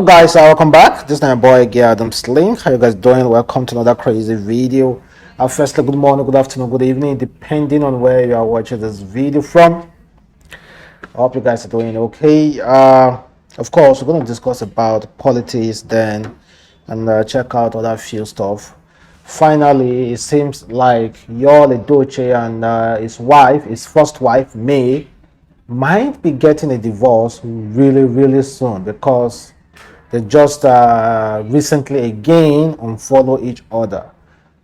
guys, welcome back. This is my boy adamslinkmedia. How you guys doing? Welcome to another crazy video. Firstly, good morning, good afternoon, good evening, depending on where you are watching this video from. I hope you guys are doing okay. Of course, we're going to discuss about politics then and check out other few stuff. Finally, it seems like Yul Edochie and his first wife, May, might be getting a divorce really soon because they just recently again unfollow each other.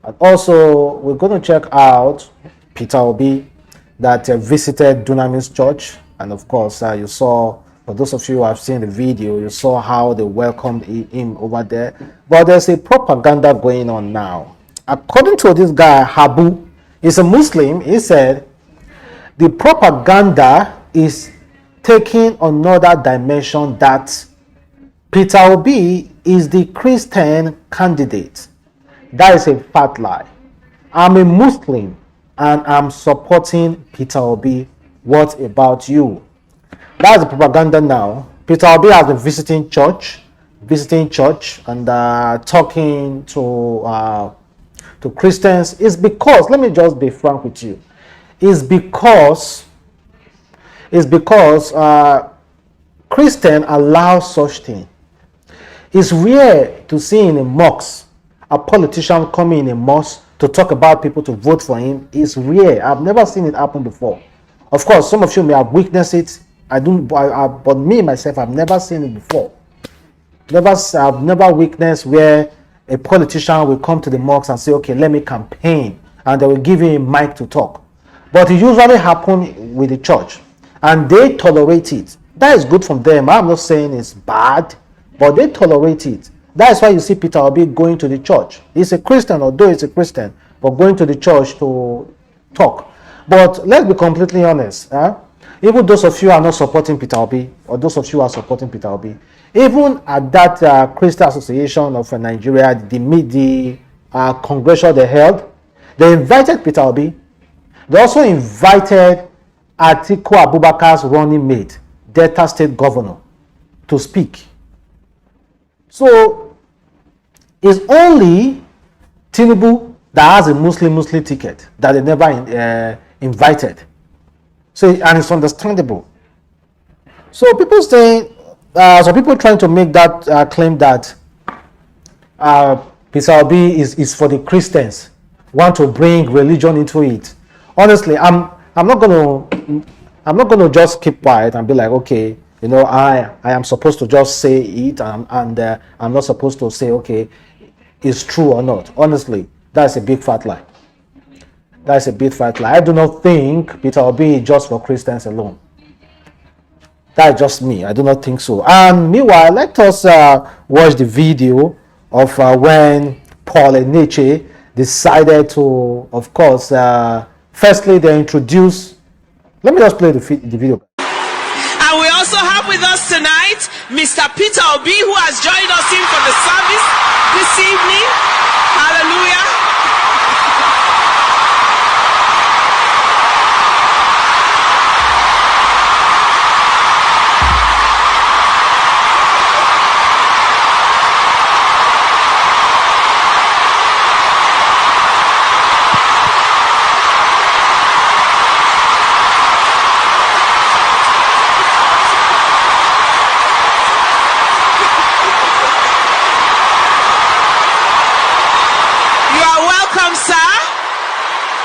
And also, we're going to check out Peter Obi that visited Dunamis church. And of course, you saw, for those of you who have seen the video, you saw how they welcomed him over there. But there's a propaganda going on now. According to this guy, Habu, he's a Muslim. He said the propaganda is taking another dimension that Peter Obi is the Christian candidate. That is a fat lie. I'm a Muslim and I'm supporting Peter Obi. What about you? That's the propaganda now. Peter Obi has been visiting church and talking to Christians. It's because, let me just be frank with you, it's because Christian allow such thing. It's rare to see in a mosque a politician coming in a mosque to talk about people to vote for him. It's rare. I've never seen it happen before. Of course, some of you may have witnessed it. But me myself, I've never seen it before. I've never witnessed where a politician will come to the mosque and say, "Okay, let me campaign," and they will give him a mic to talk. But it usually happens with the church, and they tolerate it. That is good from them. I'm not saying it's bad, but they tolerate it. That's why you see Peter Obi going to the church. He's a Christian, although he's a Christian, but going to the church to talk. But let's be completely honest. Even those of you who are not supporting Peter Obi, or those of you who are supporting Peter Obi, even at that Christian Association of Nigeria, the congressional they held, they invited Peter Obi. They also invited Atiku Abubakar's running mate, Delta State Governor, to speak. So it's only Tinubu that has a Muslim ticket that they never invited. So, and it's understandable. So people saying, people trying to make that claim that Peter Obi is for the Christians, want to bring religion into it. Honestly, I'm not gonna just keep quiet and be like, okay, you know, I am supposed to just say it, and I'm not supposed to say, okay, it's true or not. Honestly, that's a big fat lie. That's a big fat lie. I do not think Peter Obi is just for Christians alone. That's just me. I do not think so. And meanwhile, let us watch the video of when Paul Edochie decided to, of course, firstly they introduce. Let me just play the video. And we also have with us tonight Mr. Peter Obi, who has joined us in for the service this evening. Hallelujah.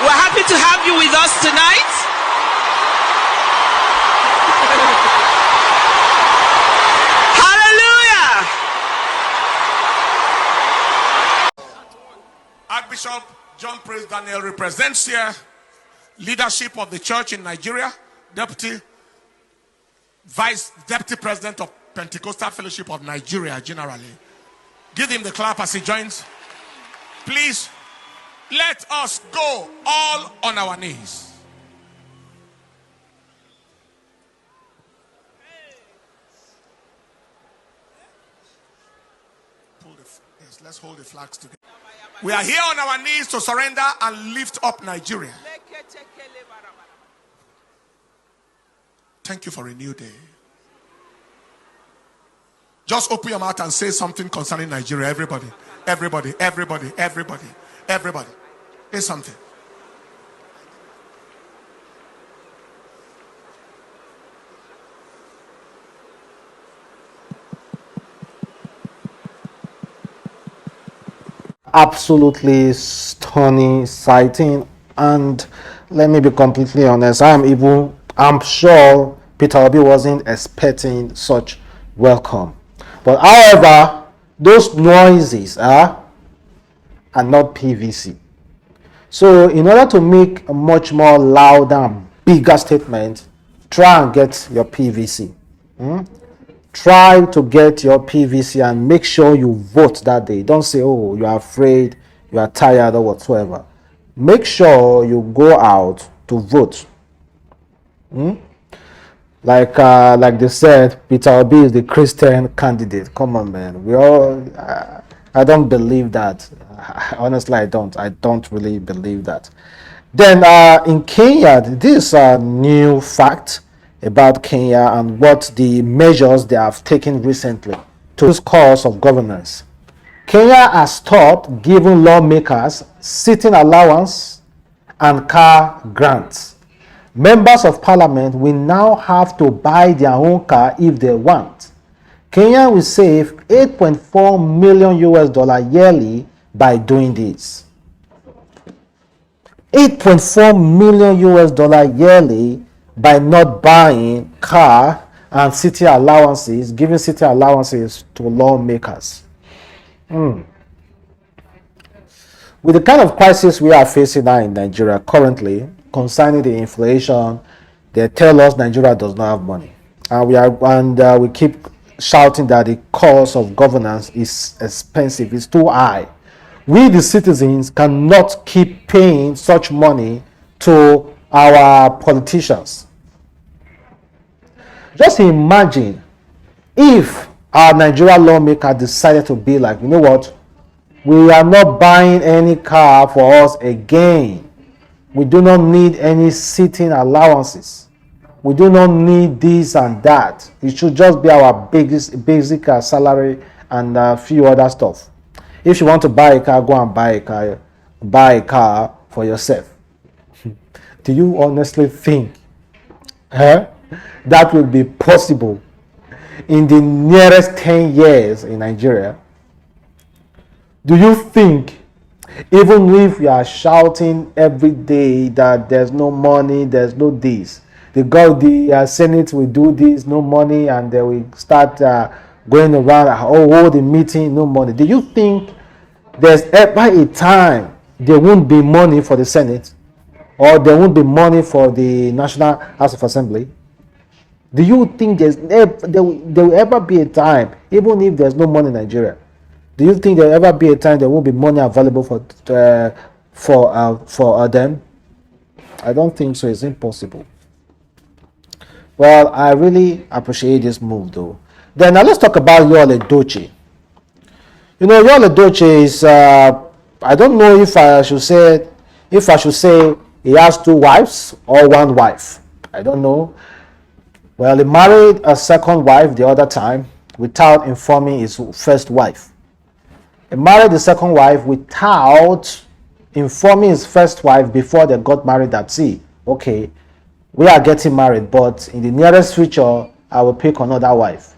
We're happy to have you with us tonight. Hallelujah. Archbishop John Praise Daniel represents here leadership of the church in Nigeria, Deputy President of Pentecostal Fellowship of Nigeria generally. Give him the clap as he joins. Please. Let us go all on our knees. Yes, let's hold the flags together. We are here on our knees to surrender and lift up Nigeria. Thank you for a new day. Just open your mouth and say something concerning Nigeria. Everybody, everybody, everybody, everybody, everybody. Say something. Absolutely stunning sighting, and let me be completely honest, I'm sure Peter Obi wasn't expecting such welcome. But however, those noises are not PVC. So in order to make a much more louder and bigger statement, try and get your PVC. Try to get your PVC and make sure you vote that day. Don't say, oh, you are afraid, you are tired or whatsoever. Make sure you go out to vote. Like they said, Peter Obi is the Christian candidate. Come on, man. I don't believe that. Honestly, I don't really believe that. Then in Kenya, this is a new fact about Kenya and what the measures they have taken recently to this course of governance. Kenya has stopped giving lawmakers sitting allowance and car grants. Members of parliament will now have to buy their own car if they want. Kenya will save 8.4 million US dollar yearly by doing this. 8.4 million US dollar yearly by not buying car and city allowances, giving city allowances to lawmakers. With the kind of crisis we are facing now in Nigeria currently concerning the inflation, they tell us Nigeria does not have money, and we keep shouting that the cost of governance is expensive, it's too high. We the citizens cannot keep paying such money to our politicians. Just imagine if our Nigerian lawmaker decided to be like, you know what, we are not buying any car for us again. We do not need any sitting allowances. We do not need this and that. It should just be our basic salary and a few other stuff. If you want to buy a car, go and buy a car for yourself. Do you honestly think that will be possible in the nearest 10 years in Nigeria? Do you think, even if you are shouting every day that there's no money, there's no this, the Senate will do this, no money, and they will start going around, the meeting, no money. Do you think there's ever a time there won't be money for the Senate, or there won't be money for the National House of Assembly? Do you think there will ever be a time, even if there's no money in Nigeria, do you think there will ever be a time there won't be money available for them? I don't think so. It's impossible. Well, I really appreciate this move, though. Then now let's talk about Yul Edochie. You know, Yul Edochie is I don't know if I should say he has two wives or one wife. I don't know. Well, he married a second wife the other time without informing his first wife. He married the second wife without informing his first wife before they got married that, see, okay, we are getting married, but in the nearest future, I will pick another wife.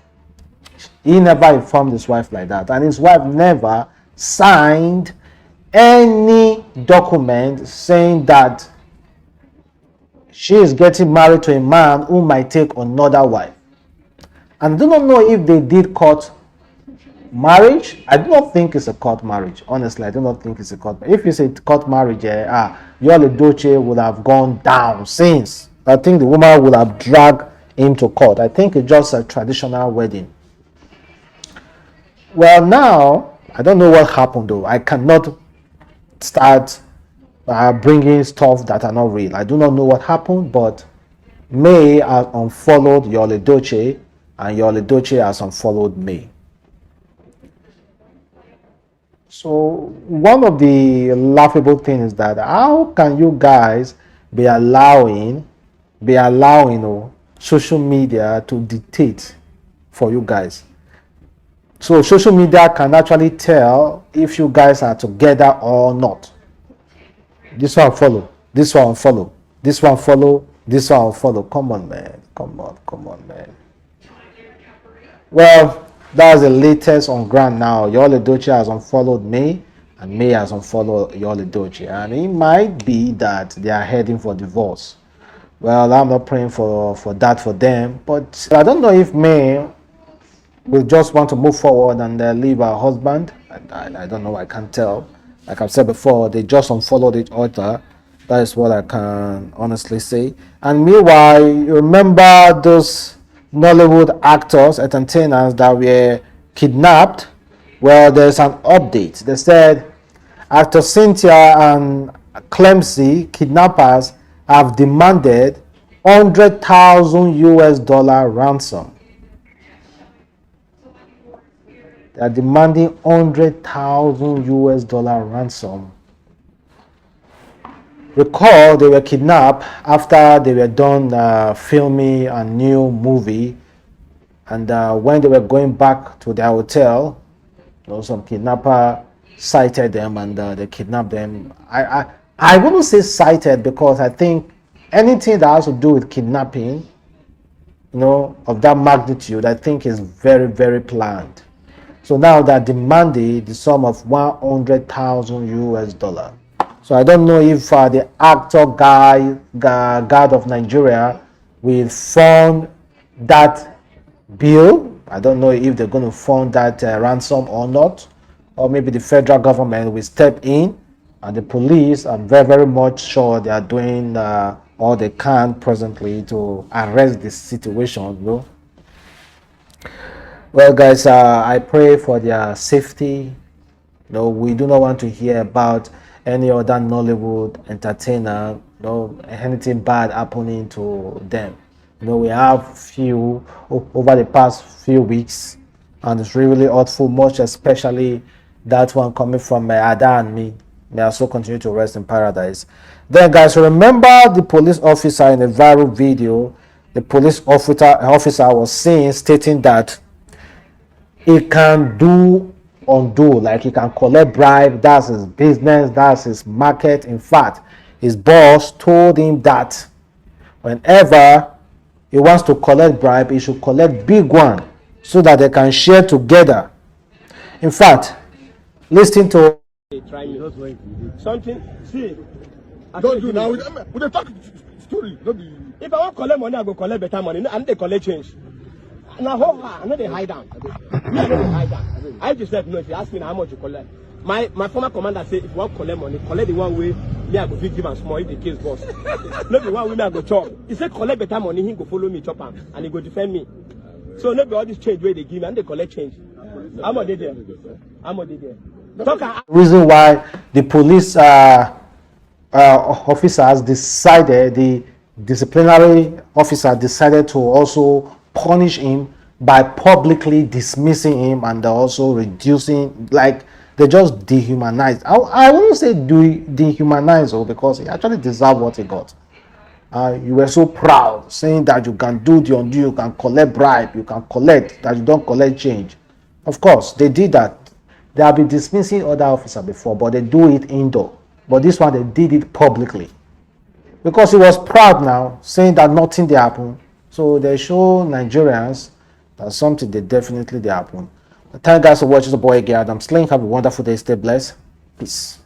He never informed his wife like that. And his wife never signed any document saying that she is getting married to a man who might take another wife. And I do not know if they did court marriage. I do not think it's a court marriage. Honestly, I do not think it's a court marriage. If it's a court marriage, Yul Edochie would have gone down since. I think the woman would have dragged him to court. I think it's just a traditional wedding. Well, now, I don't know what happened though. I cannot start bringing stuff that are not real. I do not know what happened, but May has unfollowed Yul Edochie and Yul Edochie has unfollowed May. So one of the laughable things is that how can you guys be allowing social media to dictate for you guys? So social media can actually tell if you guys are together or not. This one follow, this one follow, this one follow, this one follow. Come on, man. Come on, man. Well, that's the latest on ground now. Yul Edochie has unfollowed May, and May has unfollowed Yul Edochie, and it might be that they are heading for divorce. Well, I'm not praying for that for them, but I don't know if May will just want to move forward and leave her husband. I don't know. I can't tell. Like I've said before, they just unfollowed each other. That is what I can honestly say. And meanwhile, you remember those Nollywood actors, entertainers that were kidnapped? Well, there's an update. They said after Cynthia and Clemcy, kidnappers have demanded 100,000 US dollar ransom. They are demanding 100,000 US dollar ransom. Recall, they were kidnapped after they were done filming a new movie, and when they were going back to their hotel, some kidnapper sighted them and they kidnapped them. I wouldn't say sighted, because I think anything that has to do with kidnapping, of that magnitude, I think is very, very planned. So now they're demanding the sum of 100,000 US dollar. So I don't know if the actor God of Nigeria will fund that bill. I don't know if they're going to fund that ransom or not, or maybe the federal government will step in, and the police, I'm very, very much sure they are doing all they can presently to arrest this situation. Well, guys, I pray for their safety. We do not want to hear about any other Nollywood entertainer, anything bad happening to them. We have few over the past few weeks, and it's really hurtful, much especially that one coming from Ada and me. May also continue to rest in paradise. Then, guys, remember the police officer in a viral video. The police officer was stating that he can undo, like he can collect bribe. That's his business, that's his market. In fact, his boss told him that whenever he wants to collect bribe, he should collect big one so that they can share together. In fact, listen to something. See, don't do now. We dey talk story. If I want collect money, I go collect better money. And they collect change. Now, I know they hide down. I just said no. If you ask me how much you collect, my former commander said, if you want collect money, collect the one way me I go give and small if the case boss. Not the one way me I go chop. He said collect better money, he go follow me chop and he go defend me. So not be all this change where they give me and they collect change. I'm not there. Reason why the police officers decided, the disciplinary officer decided to also punish him by publicly dismissing him and also reducing, like they just dehumanize. I won't say dehumanize, because he actually deserved what he got. You were so proud, saying that you can do the undo, you can collect bribe, you can collect, that you don't collect change. Of course, they did that. They have been dismissing other officers before, but they do it indoor. But this one, they did it publicly. Because he was proud now, saying that nothing did happen. So they show Nigerians that something they definitely did happen. Thank you guys for watching. The boy Adamslinkmedia. Have a wonderful day. Stay blessed. Peace.